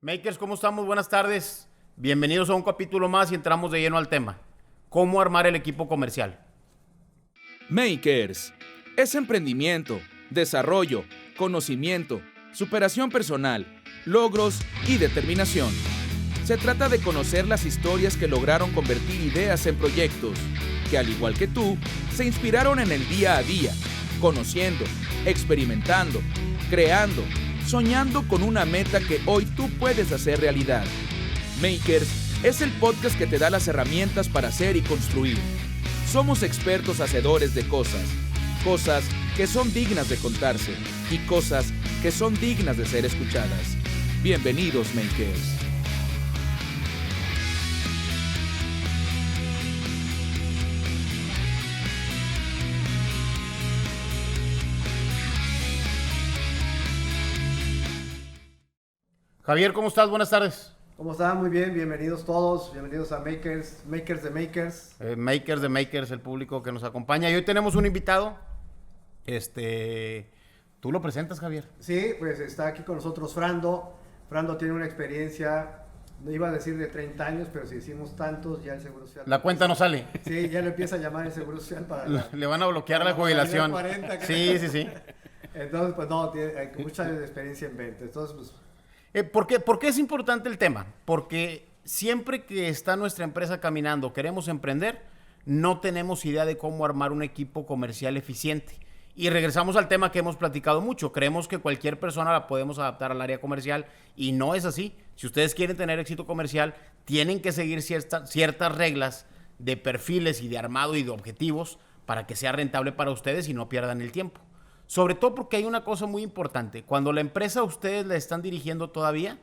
Makers, ¿cómo estamos? Buenas tardes. Bienvenidos a un capítulo más y entramos de lleno al tema. ¿Cómo armar el equipo comercial? Makers es emprendimiento, desarrollo, conocimiento, superación personal, logros y determinación. Se trata de conocer las historias que lograron convertir ideas en proyectos, que al igual que tú, se inspiraron en el día a día, conociendo, experimentando, creando, soñando con una meta que hoy tú puedes hacer realidad. Makers es el podcast que te da las herramientas para hacer y construir. Somos expertos hacedores de cosas que son dignas de contarse y cosas que son dignas de ser escuchadas. Bienvenidos, Makers. Javier, ¿cómo estás? Buenas tardes. ¿Cómo están? Muy bien, bienvenidos todos, bienvenidos a Makers de Makers. Makers de Makers, el público que nos acompaña. Y hoy tenemos un invitado. ¿Tú lo presentas, Javier? Sí, pues está aquí con nosotros Frando. Frando tiene una experiencia, no iba a decir de 30 años, pero si decimos tantos, ya el Seguro Social... La cuenta no sale. Sí, ya le empieza a llamar el Seguro Social para... Le van a bloquear la jubilación. 40, Sí. Entonces, pues no, tiene mucha experiencia en venta. Entonces, pues... ¿Por qué es importante el tema? Porque siempre que está nuestra empresa caminando, queremos emprender, no tenemos idea de cómo armar un equipo comercial eficiente. Y regresamos al tema que hemos platicado mucho. Creemos que cualquier persona la podemos adaptar al área comercial y no es así. Si ustedes quieren tener éxito comercial, tienen que seguir ciertas reglas de perfiles y de armado y de objetivos para que sea rentable para ustedes y no pierdan el tiempo. Sobre todo porque hay una cosa muy importante. Cuando la empresa a ustedes la están dirigiendo todavía,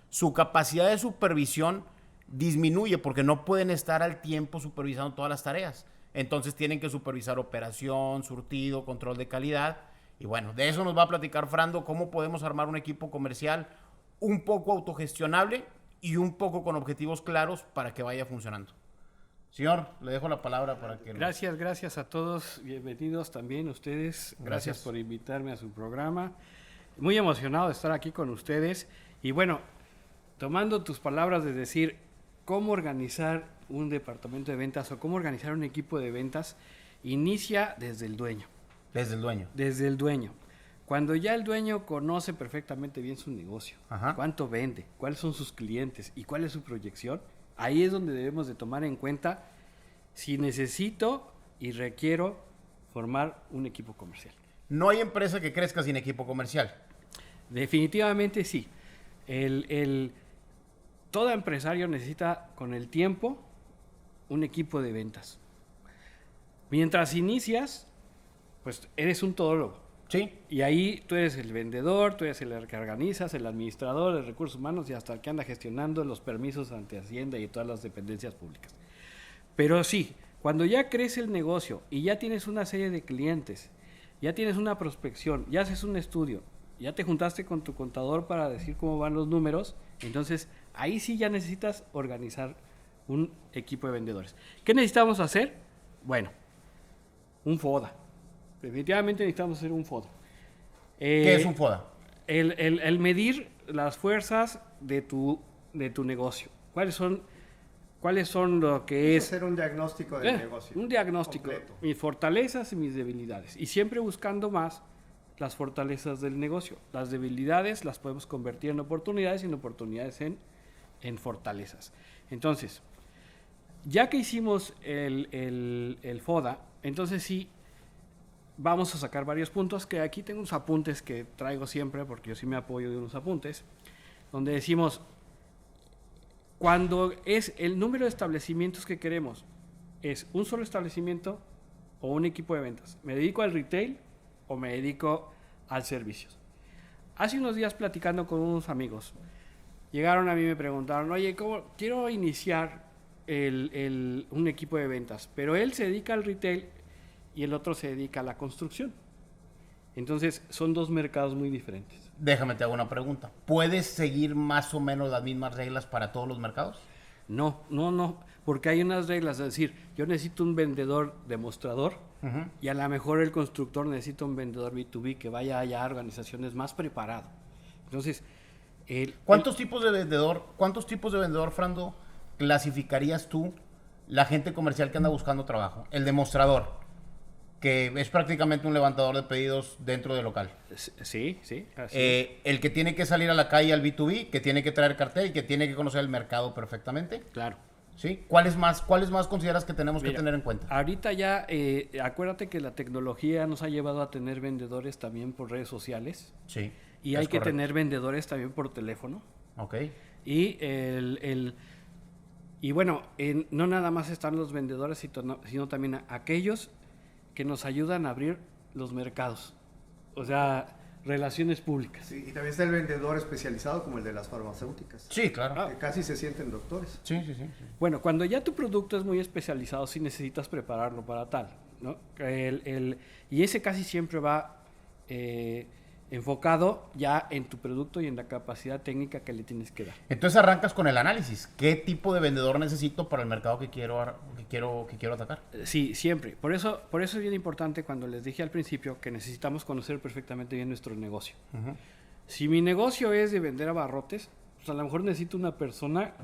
su capacidad de supervisión disminuye porque no pueden estar al tiempo supervisando todas las tareas. Entonces tienen que supervisar operación, surtido, control de calidad. Y bueno, de eso nos va a platicar Frando, cómo podemos armar un equipo comercial un poco autogestionable y un poco con objetivos claros para que vaya funcionando. Señor, le dejo la palabra para que... Gracias a todos, bienvenidos también ustedes, gracias por invitarme a su programa, muy emocionado de estar aquí con ustedes y bueno, tomando tus palabras de decir cómo organizar un departamento de ventas o cómo organizar un equipo de ventas, inicia desde el dueño. Desde el dueño. Desde el dueño. Cuando ya el dueño conoce perfectamente bien su negocio, cuánto vende, cuáles son sus clientes y cuál es su proyección, ahí es donde debemos de tomar en cuenta si necesito y requiero formar un equipo comercial. No hay empresa que crezca sin equipo comercial. Definitivamente sí. Todo empresario necesita con el tiempo un equipo de ventas. Mientras inicias, pues eres un todólogo. Sí. Y ahí tú eres el vendedor, tú eres el que organizas, el administrador de recursos humanos y hasta el que anda gestionando los permisos ante Hacienda y todas las dependencias públicas. Pero sí, cuando ya crece el negocio y ya tienes una serie de clientes, ya tienes una prospección, ya haces un estudio, ya te juntaste con tu contador para decir cómo van los números, entonces ahí sí ya necesitas organizar un equipo de vendedores. ¿Qué necesitamos hacer? Bueno, un FODA. Definitivamente necesitamos hacer un FODA. ¿Qué es un FODA? El medir las fuerzas de tu negocio. ¿Cuáles son lo que es? Hacer un diagnóstico del negocio. Un diagnóstico. Completo. Mis fortalezas y mis debilidades. Y siempre buscando más las fortalezas del negocio. Las debilidades las podemos convertir en oportunidades y en oportunidades en fortalezas. Entonces, ya que hicimos el FODA, entonces sí, vamos a sacar varios puntos, que aquí tengo unos apuntes que traigo siempre, porque yo sí me apoyo de unos apuntes, donde decimos, cuando es el número de establecimientos que queremos, es un solo establecimiento o un equipo de ventas. ¿Me dedico al retail o me dedico al servicios? Hace unos días platicando con unos amigos, llegaron a mí y me preguntaron, oye, quiero iniciar un equipo de ventas, pero él se dedica al retail y el otro se dedica a la construcción. Entonces, son dos mercados muy diferentes. Déjame te hago una pregunta. ¿Puedes seguir más o menos las mismas reglas para todos los mercados? No, porque hay unas reglas, es decir, yo necesito un vendedor demostrador y a lo mejor el constructor necesita un vendedor B2B que vaya allá a organizaciones más preparado. Entonces, ¿Cuántos tipos de vendedor, Frando, clasificarías tú la gente comercial que anda buscando trabajo? El demostrador, que es prácticamente un levantador de pedidos dentro del local. Sí, así es. El que tiene que salir a la calle al B2B, que tiene que traer cartel, que tiene que conocer el mercado perfectamente. Claro. ¿Sí? ¿Cuáles más consideras que tenemos que Mira, tener en cuenta? Ahorita ya, acuérdate que la tecnología nos ha llevado a tener vendedores también por redes sociales. Sí. Y hay que tener vendedores también por teléfono. Ok. Y y bueno, no nada más están los vendedores, sino también aquellos que nos ayudan a abrir los mercados. O sea, relaciones públicas. Sí, y también está el vendedor especializado como el de las farmacéuticas. Sí, claro. Que casi se sienten doctores. Sí. Bueno, cuando ya tu producto es muy especializado, sí necesitas prepararlo para tal, ¿no? Y ese casi siempre va enfocado ya en tu producto y en la capacidad técnica que le tienes que dar. Entonces arrancas con el análisis. ¿Qué tipo de vendedor necesito para el mercado que quiero atacar? Sí, siempre. Por eso es bien importante cuando les dije al principio que necesitamos conocer perfectamente bien nuestro negocio. Uh-huh. Si mi negocio es de vender abarrotes, pues a lo mejor necesito una persona,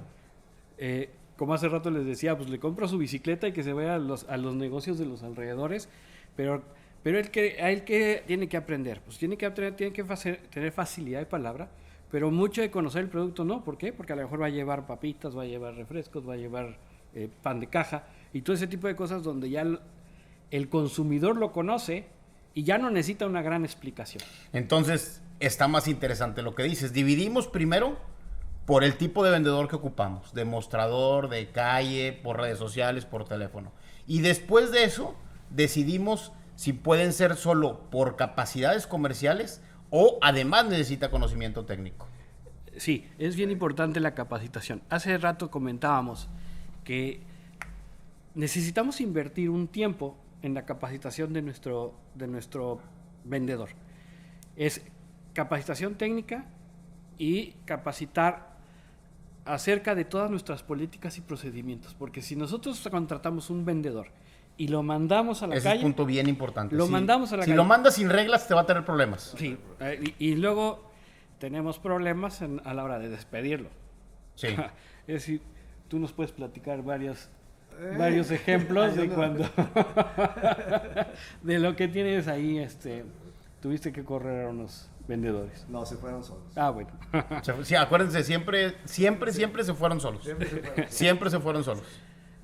como hace rato les decía, pues le compro su bicicleta y que se vaya a los negocios de los alrededores, pero él que tiene que aprender, pues tiene que tener facilidad de palabra, pero mucho de conocer el producto no. ¿Por qué? Porque a lo mejor va a llevar papitas, va a llevar refrescos, va a llevar pan de caja y todo ese tipo de cosas donde ya el consumidor lo conoce y ya no necesita una gran explicación. Entonces está más interesante lo que dices. Dividimos primero por el tipo de vendedor que ocupamos, de mostrador, de calle, por redes sociales, por teléfono. Y después de eso decidimos si pueden ser solo por capacidades comerciales o además necesita conocimiento técnico. Sí, es bien importante la capacitación. Hace rato comentábamos que necesitamos invertir un tiempo en la capacitación de nuestro vendedor. Es capacitación técnica y capacitar acerca de todas nuestras políticas y procedimientos, porque si nosotros contratamos un vendedor y lo mandamos a la calle... Es un punto bien importante. Mandamos a la calle. Si lo mandas sin reglas, te va a tener problemas. Sí, y luego tenemos problemas a la hora de despedirlo. Sí. Es decir, tú nos puedes platicar varios ejemplos de cuando... de lo que tienes ahí, tuviste que correr a unos vendedores. No, se fueron solos. Ah, bueno. Sí, acuérdense, siempre se fueron solos. Siempre se fueron solos.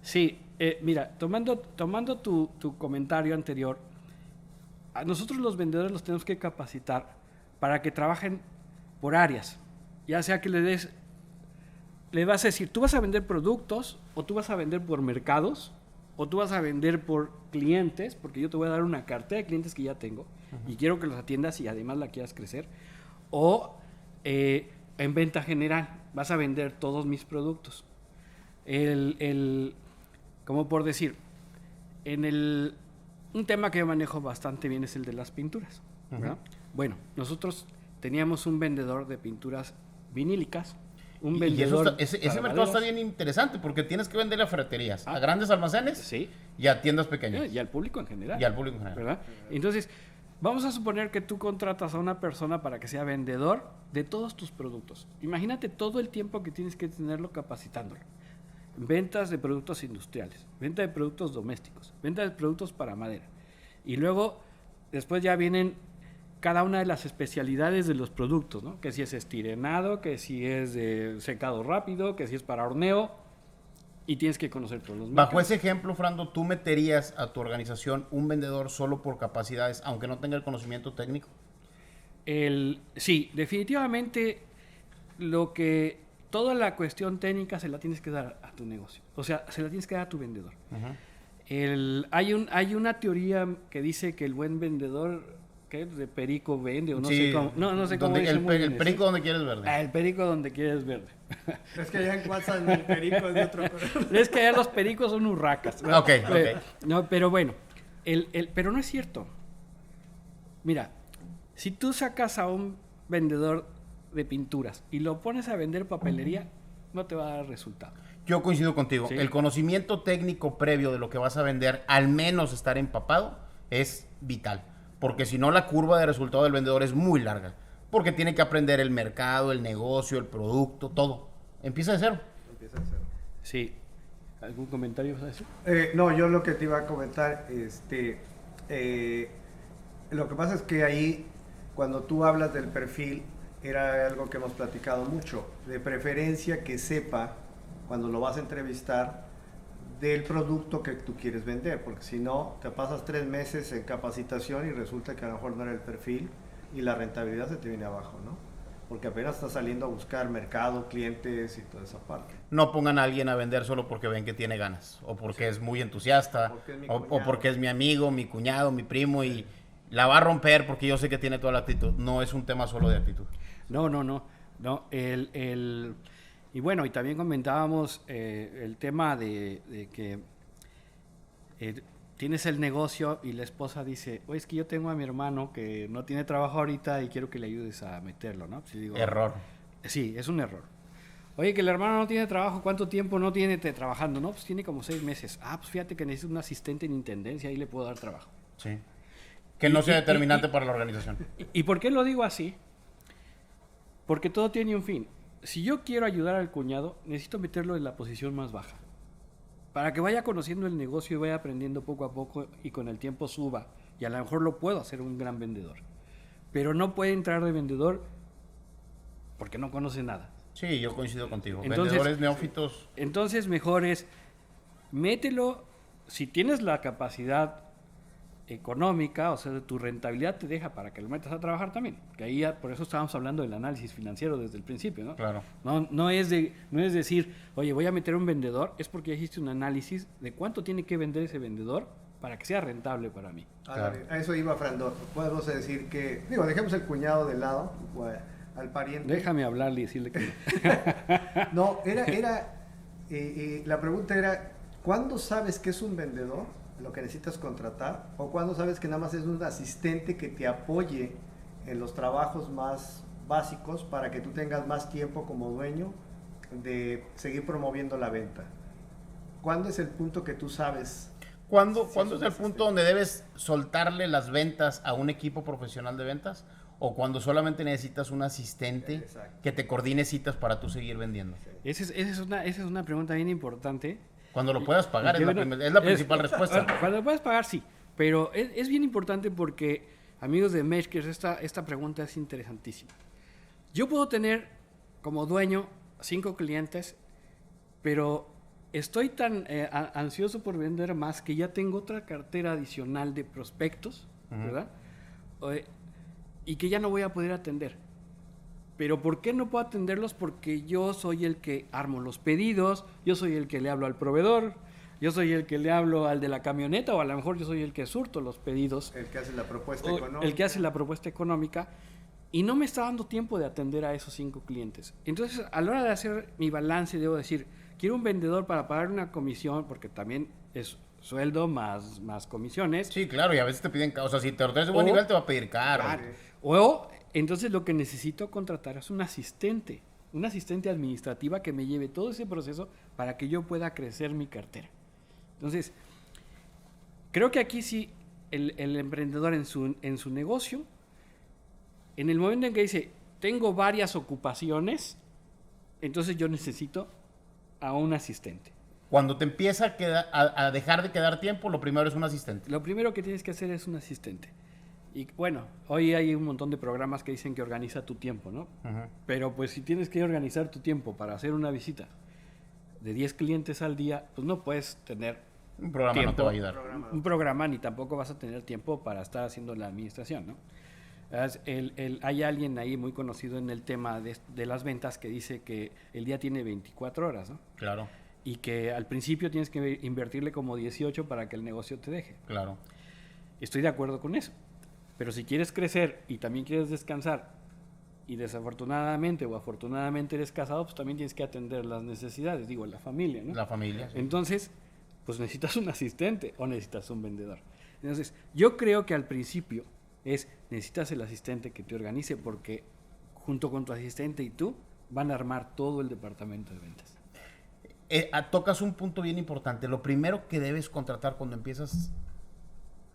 Sí, mira, tomando tu comentario anterior, a nosotros los vendedores los tenemos que capacitar para que trabajen por áreas. Ya sea que le vas a decir, tú vas a vender productos, o tú vas a vender por mercados, o tú vas a vender por clientes, porque yo te voy a dar una cartera de clientes que ya tengo, y quiero que los atiendas y además la quieras crecer, o en venta general, vas a vender todos mis productos. Como por decir, un tema que yo manejo bastante bien es el de las pinturas, ¿verdad? Bueno, nosotros teníamos un vendedor de pinturas vinílicas, Y ese mercado está bien interesante porque tienes que venderle a ferreterías, a grandes almacenes, sí, y a tiendas pequeñas. Y al público en general. ¿Verdad? Entonces, vamos a suponer que tú contratas a una persona para que sea vendedor de todos tus productos. Imagínate todo el tiempo que tienes que tenerlo capacitándolo. Ventas de productos industriales, venta de productos domésticos, venta de productos para madera. Y luego, después ya vienen cada una de las especialidades de los productos, ¿no? Que si es estirenado, que si es de secado rápido, que si es para horneo, y tienes que conocer todos los mercados. Bajo ese ejemplo, Frando, ¿tú meterías a tu organización un vendedor solo por capacidades, aunque no tenga el conocimiento técnico? Sí, definitivamente toda la cuestión técnica se la tienes que dar a tu negocio. O sea, se la tienes que dar a tu vendedor. Uh-huh. Hay una teoría que dice que el buen vendedor, ¿qué? De perico vende, o no sé cómo. No sé cómo dice el perico donde quieres verde. El perico donde quieres verde. Es que allá en WhatsApp el perico es de otro color. Es que allá los pericos son urracas. Ok. No, pero bueno, pero no es cierto. Mira, si tú sacas a un vendedor de pinturas y lo pones a vender papelería, no te va a dar resultado. Yo coincido contigo. ¿Sí? El conocimiento técnico previo de lo que vas a vender, al menos estar empapado, es vital. Porque si no, la curva de resultado del vendedor es muy larga. Porque tiene que aprender el mercado, el negocio, el producto, todo. Empieza de cero. Empieza de cero. Sí. ¿Algún comentario sobre eso? No, yo lo que te iba a comentar, lo que pasa es que ahí, cuando tú hablas del perfil, era algo que hemos platicado mucho, de preferencia que sepa, cuando lo vas a entrevistar, del producto que tú quieres vender, porque si no, te pasas 3 meses en capacitación y resulta que a lo mejor no era el perfil y la rentabilidad se te viene abajo, ¿no? Porque apenas estás saliendo a buscar mercado, clientes y toda esa parte. No pongan a alguien a vender solo porque ven que tiene ganas, o porque es muy entusiasta, Porque es mi o cuñado. porque es mi amigo, mi cuñado, mi primo, y la va a romper porque yo sé que tiene toda la actitud. No es un tema solo de actitud. No. Y bueno, y también comentábamos el tema de que tienes el negocio y la esposa dice, oye, es que yo tengo a mi hermano que no tiene trabajo ahorita y quiero que le ayudes a meterlo, ¿no? Pues digo, Error. Sí, es un error. Oye, que el hermano no tiene trabajo, ¿cuánto tiempo no tiene trabajando? No, pues tiene como 6 meses. Ah, pues fíjate que necesito un asistente en intendencia, ahí le puedo dar trabajo. Sí. Que no sea determinante para la organización. ¿Y por qué lo digo así? Porque todo tiene un fin. Si yo quiero ayudar al cuñado, necesito meterlo en la posición más baja. Para que vaya conociendo el negocio y vaya aprendiendo poco a poco y con el tiempo suba. Y a lo mejor lo puedo hacer un gran vendedor. Pero no puede entrar de vendedor porque no conoce nada. Sí, yo coincido contigo. Entonces, Vendedores neófitos. Entonces, mejor es, mételo, si tienes la capacidad económica, o sea, tu rentabilidad te deja para que lo metas a trabajar también. Que ahí por eso estábamos hablando del análisis financiero desde el principio, ¿no? Claro. No es decir, oye, voy a meter un vendedor, es porque ya hiciste un análisis de cuánto tiene que vender ese vendedor para que sea rentable para mí. Claro. A eso iba, Frando. Podemos decir que, dejemos el cuñado de lado, al pariente. Déjame hablarle y decirle que No, la pregunta era, ¿cuándo sabes que es un vendedor lo que necesitas contratar? ¿O cuándo sabes que nada más es un asistente que te apoye en los trabajos más básicos para que tú tengas más tiempo como dueño de seguir promoviendo la venta? ¿Cuándo es el punto que tú sabes? ¿Cuándo es el punto donde debes soltarle las ventas a un equipo profesional de ventas? ¿O cuando solamente necesitas un asistente Exacto. que te coordine citas para tú seguir vendiendo? esa es una pregunta bien importante. Cuando lo puedas pagar es la principal respuesta. Cuando lo puedes pagar, sí. Pero es bien importante porque, amigos de Meshkers, esta pregunta es interesantísima. Yo puedo tener como dueño 5 clientes, pero estoy tan ansioso por vender más que ya tengo otra cartera adicional de prospectos, ¿verdad? Y que ya no voy a poder atender. Pero ¿por qué no puedo atenderlos? Porque yo soy el que armo los pedidos, yo soy el que le hablo al proveedor, yo soy el que le hablo al de la camioneta, o a lo mejor yo soy el que surto los pedidos. El que hace la propuesta económica. El que hace la propuesta económica. Y no me está dando tiempo de atender a esos 5 clientes. Entonces, a la hora de hacer mi balance, debo decir, quiero un vendedor para pagar una comisión, porque también es sueldo más comisiones. Sí, claro, y a veces te piden, o sea, si te ordenas de buen nivel te va a pedir caro. Claro. O entonces lo que necesito contratar es una asistente administrativa que me lleve todo ese proceso para que yo pueda crecer mi cartera. Entonces, creo que aquí sí el emprendedor en su negocio, en el momento en que dice, tengo varias ocupaciones, entonces yo necesito a un asistente. Cuando te empieza a dejar de quedar tiempo, lo primero es un asistente. Lo primero que tienes que hacer es un asistente. Y bueno, hoy hay un montón de programas que dicen que organiza tu tiempo, ¿no? Ajá. Pero pues si tienes que organizar tu tiempo para hacer una visita de 10 clientes al día, pues no puedes tener Un programa tiempo, no te va a ayudar. un programa, ni tampoco vas a tener tiempo para estar haciendo la administración, ¿no? Hay alguien ahí muy conocido en el tema de las ventas que dice que el día tiene 24 horas, ¿no? Claro, Y que al principio tienes que invertirle como 18 para que el negocio te deje. claro. Estoy de acuerdo con eso. Pero si quieres crecer y también quieres descansar y desafortunadamente o afortunadamente eres casado, pues también tienes que atender las necesidades, digo, la familia, ¿no? La familia. Sí. Entonces, pues necesitas un asistente o necesitas un vendedor. Entonces, yo creo que al principio necesitas el asistente que te organice porque junto con tu asistente y tú van a armar todo el departamento de ventas. Tocas un punto bien importante. Lo primero que debes contratar cuando empiezas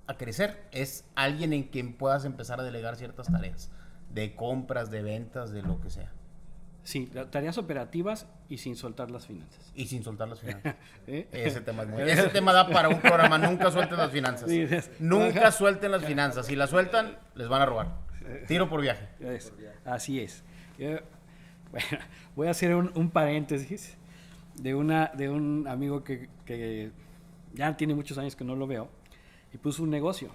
a crecer es alguien en quien puedas empezar a delegar ciertas tareas. de compras, de ventas, de lo que sea. Sí, tareas operativas y sin soltar las finanzas. Y sin soltar las finanzas. ¿Eh? Ese tema da para un programa. Nunca suelten las finanzas. Sí, Nunca suelten las finanzas. Si las sueltan, les van a robar. Tiro por viaje. Así es. Bueno, voy a hacer un paréntesis de un amigo que ya tiene muchos años que no lo veo y puso un negocio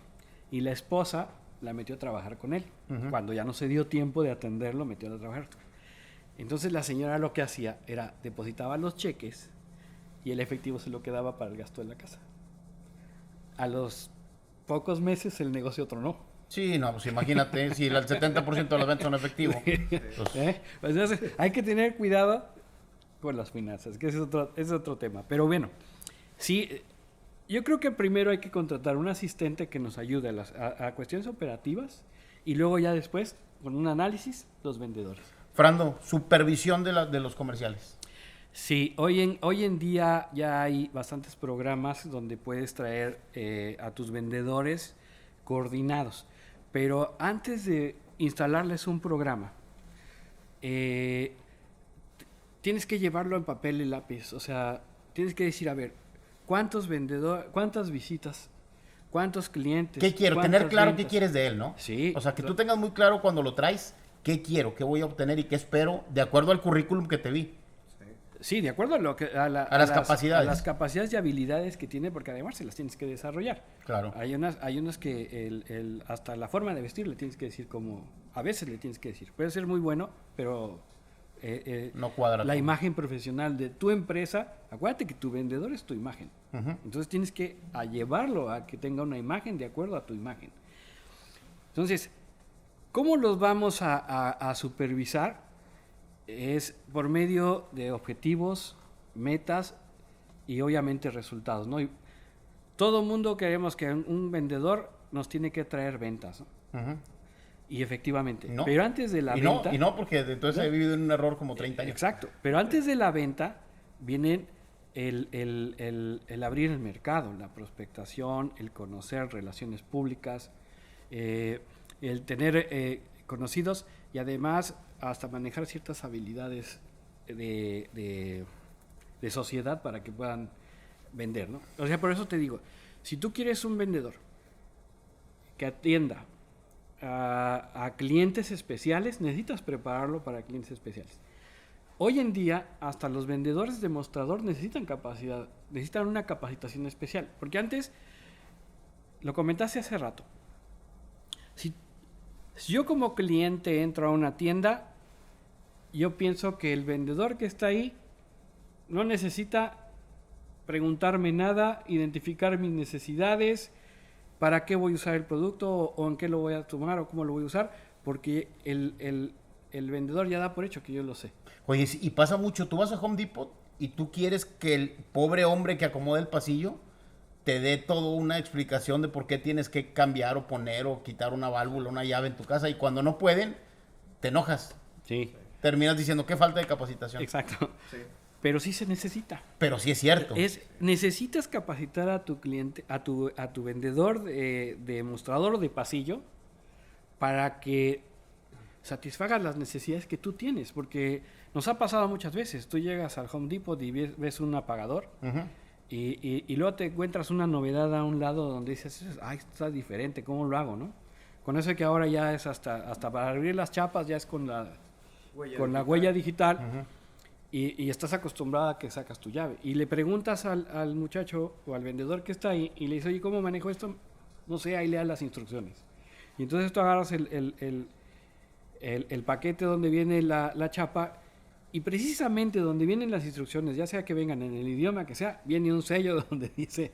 y la esposa la metió a trabajar con él. Cuando ya no se dio tiempo de atenderlo, metió a trabajar. Entonces la señora lo que hacía era depositaba los cheques y el efectivo se lo quedaba para el gasto de la casa. A los pocos meses el negocio tronó. Sí, no, pues imagínate, si el 70% de las ventas son efectivo. Pues, Entonces, hay que tener cuidado con las finanzas, que ese es otro tema. Pero bueno, sí, yo creo que primero hay que contratar un asistente que nos ayude a cuestiones operativas y luego ya después, con un análisis, los vendedores. Frando, supervisión de los comerciales. Sí, hoy en día ya hay bastantes programas donde puedes traer a tus vendedores coordinados. Pero antes de instalarles un programa, tienes que llevarlo en papel y lápiz. O sea, tienes que decir, a ver, ¿cuántos vendedores, cuántas visitas, cuántos clientes? ¿Qué quiero? Tener claro ventas? qué quieres de él, ¿no? Sí. O sea, que tú tengas muy claro cuando lo traes, qué quiero, qué voy a obtener y qué espero, de acuerdo al currículum que te vi. Sí, de acuerdo a las capacidades. A las capacidades y habilidades que tiene, porque además se las tienes que desarrollar. Claro. Hay unas que hasta la forma de vestir le tienes que decir como, a veces le tienes que decir. Puede ser muy bueno, pero no cuadra la todo. imagen profesional de tu empresa, acuérdate que tu vendedor es tu imagen. Uh-huh. Entonces tienes que llevarlo a que tenga una imagen de acuerdo a tu imagen. Entonces, ¿cómo los vamos a supervisar? Es por medio de objetivos, metas y obviamente resultados, ¿no? Y todo mundo queremos que un vendedor nos tiene que traer ventas, ¿no? Uh-huh. Y efectivamente. No. Pero antes de la venta... No, porque entonces he vivido en un error como 30 años. Exacto. Pero antes de la venta viene el abrir el mercado, la prospectación, el conocer relaciones públicas, el tener conocidos y además hasta manejar ciertas habilidades de sociedad para que puedan vender, ¿no? O sea, por eso te digo, si tú quieres un vendedor que atienda a clientes especiales, necesitas prepararlo para clientes especiales. Hoy en día, hasta los vendedores de mostrador necesitan capacidad, necesitan una capacitación especial, porque antes, lo comentaste hace rato, si yo como cliente entro a una tienda, yo pienso que el vendedor que está ahí no necesita preguntarme nada, identificar mis necesidades, para qué voy a usar el producto o en qué lo voy a tomar o cómo lo voy a usar, porque el vendedor ya da por hecho que yo lo sé. Oye, y pasa mucho, tú vas a Home Depot y tú quieres que el pobre hombre que acomoda el pasillo te dé toda una explicación de por qué tienes que cambiar o poner o quitar una válvula, una llave en tu casa, y cuando no pueden, te enojas. Sí. Terminas diciendo qué falta de capacitación. Exacto. Sí. Pero sí se necesita. Pero sí es cierto. Necesitas capacitar a tu cliente, a tu vendedor de mostrador o de pasillo para que satisfaga las necesidades que tú tienes, porque nos ha pasado muchas veces. Tú llegas al Home Depot y ves un apagador Uh-huh. y luego te encuentras una novedad a un lado donde dices, ay, está diferente, ¿cómo lo hago, no? Con eso que ahora ya es hasta para abrir las chapas ya es con la huella digital. Uh-huh. Y estás acostumbrada a que sacas tu llave. Y le preguntas al muchacho o al vendedor que está ahí y le dices, oye, ¿cómo manejo esto? No sé, ahí lea las instrucciones. Y entonces tú agarras el paquete donde viene la chapa y precisamente donde vienen las instrucciones, ya sea que vengan en el idioma que sea, viene un sello donde dice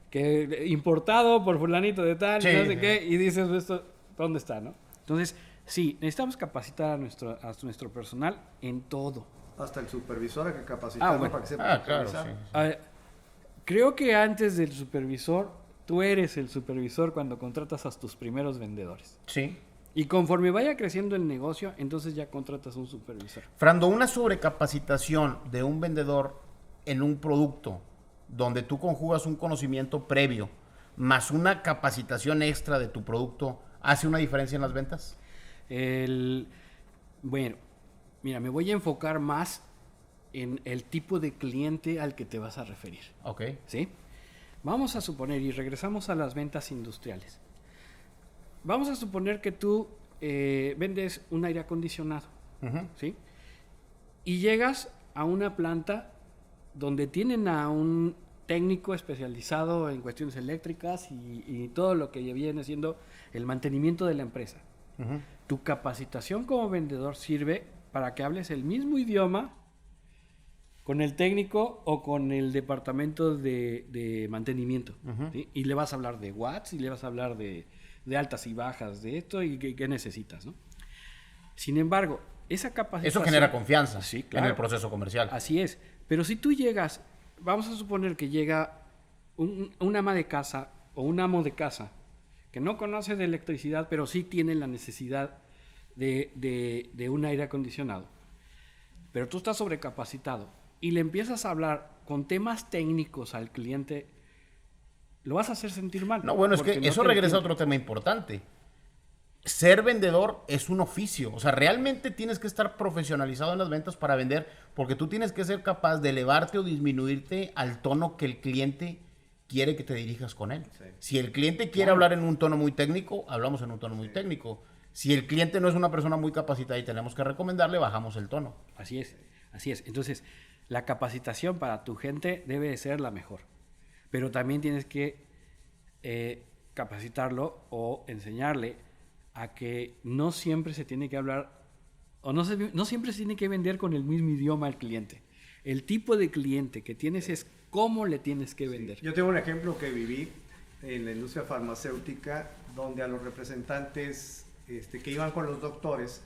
que importado por fulanito de tal, Sí, no sé sí. qué, y dices, ¿esto dónde está, no? Entonces, sí, necesitamos capacitar a nuestro personal en todo. Hasta el supervisor hay que capacitarlo bueno. para que sepa Claro, supervisar. sí. A ver, creo que antes del supervisor, tú eres el supervisor cuando contratas a tus primeros vendedores. Sí. Y conforme vaya creciendo el negocio, entonces ya contratas un supervisor. Frando, una sobrecapacitación de un vendedor en un producto donde tú conjugas un conocimiento previo más una capacitación extra de tu producto, ¿hace una diferencia en las ventas? Bueno, mira, me voy a enfocar más en el tipo de cliente al que te vas a referir. Ok. ¿Sí? Vamos a suponer, y regresamos a las ventas industriales. Vamos a suponer que tú vendes un aire acondicionado, ¿sí? Y llegas a una planta donde tienen a un técnico especializado en cuestiones eléctricas y todo lo que viene siendo el mantenimiento de la empresa. Tu capacitación como vendedor sirve para que hables el mismo idioma con el técnico o con el departamento de mantenimiento. ¿Sí? Y le vas a hablar de watts y le vas a hablar de altas y bajas de esto y qué necesitas, ¿no? Sin embargo, esa capacitación... Eso genera confianza, sí, claro, en el proceso comercial. Así es. Pero si tú llegas, vamos a suponer que llega un ama de casa o un amo de casa que no conoce de electricidad, pero sí tiene la necesidad de un aire acondicionado. Pero tú estás sobrecapacitado y le empiezas a hablar con temas técnicos al cliente, lo vas a hacer sentir mal. No, bueno, es que eso regresa a otro tema importante. Ser vendedor es un oficio. O sea, realmente tienes que estar profesionalizado en las ventas para vender, porque tú tienes que ser capaz de elevarte o disminuirte al tono que el cliente quiere que te dirijas con él. Sí. Si el cliente quiere hablar en un tono muy técnico, hablamos en un tono muy técnico. Si el cliente no es una persona muy capacitada y tenemos que recomendarle, bajamos el tono. Así es, así es. Entonces, la capacitación para tu gente debe de ser la mejor. Pero también tienes que capacitarlo o enseñarle a que no siempre se tiene que hablar o no siempre se tiene que vender con el mismo idioma al cliente. El tipo de cliente que tienes es cómo le tienes que vender. Yo tengo un ejemplo que viví en la industria farmacéutica, donde a los representantes que iban con los doctores,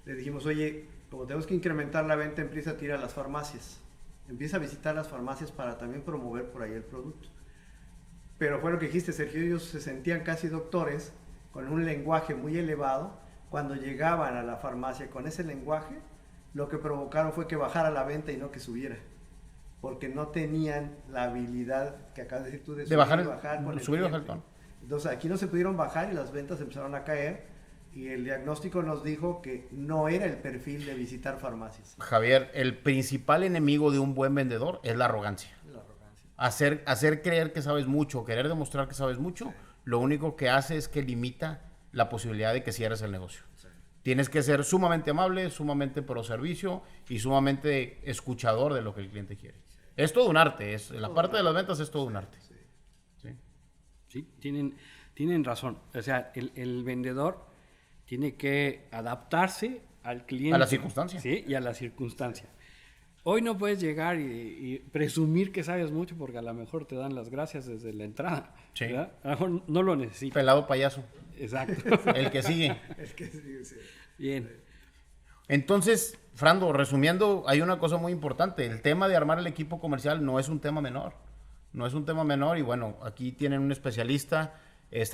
les dijimos, oye, como tenemos que incrementar la venta, empieza a tirar a las farmacias. Empieza a visitar las farmacias para también promover por ahí el producto. Pero fue lo que dijiste, Sergio, ellos se sentían casi doctores, con un lenguaje muy elevado. Cuando llegaban a la farmacia con ese lenguaje, lo que provocaron fue que bajara la venta y no que subiera, porque no tenían la habilidad que acabas de decir tú de subir y bajar con el tono. Entonces aquí no se pudieron bajar y las ventas empezaron a caer, y el diagnóstico nos dijo que no era el perfil de visitar farmacias. Javier, el principal enemigo de un buen vendedor es la arrogancia. Hacer creer que sabes mucho, querer demostrar que sabes mucho, sí, lo único que hace es que limita la posibilidad de que cierres el negocio. Sí. Tienes que ser sumamente amable, sumamente pro servicio y sumamente escuchador de lo que el cliente quiere. Sí. Es todo un arte, la parte de las ventas es todo un arte. Sí, tienen razón. O sea, el vendedor tiene que adaptarse al cliente. A la circunstancia. Sí, y a la circunstancia. Hoy no puedes llegar y presumir que sabes mucho, porque a lo mejor te dan las gracias desde la entrada. Sí. ¿Verdad? A lo mejor no lo necesitas. Pelado payaso. Exacto. El que sigue. El que sigue, sí. Bien. Entonces, Frando, resumiendo, hay una cosa muy importante. El tema de armar el equipo comercial no es un tema menor. No es un tema menor y bueno, aquí tienen un especialista,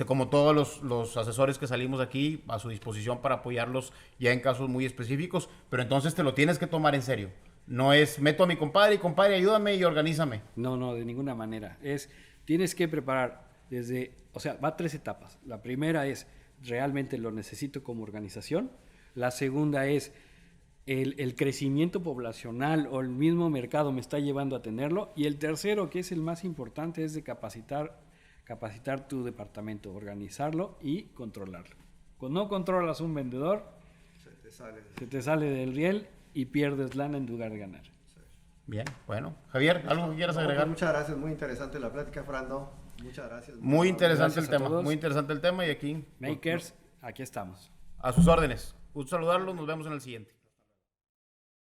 como todos los asesores que salimos aquí, a su disposición para apoyarlos ya en casos muy específicos, pero entonces te lo tienes que tomar en serio. No es, meto a mi compadre y compadre, ayúdame y organízame. No, de ninguna manera. Tienes que preparar va a 3 etapas. La primera es, realmente lo necesito como organización. La segunda es, el crecimiento poblacional o el mismo mercado me está llevando a tenerlo. Y el tercero, que es el más importante, es de capacitar tu departamento, organizarlo y controlarlo. Cuando no controlas un vendedor, se te sale del riel y pierdes lana en lugar de ganar. Bien, bueno. Javier, ¿algo que quieras agregar? Muchas gracias, muy interesante la plática, Frando. Muchas gracias. Muy interesante el tema, muy interesante el tema y aquí... Makers, aquí estamos. A sus órdenes. Gusto saludarlos, nos vemos en el siguiente.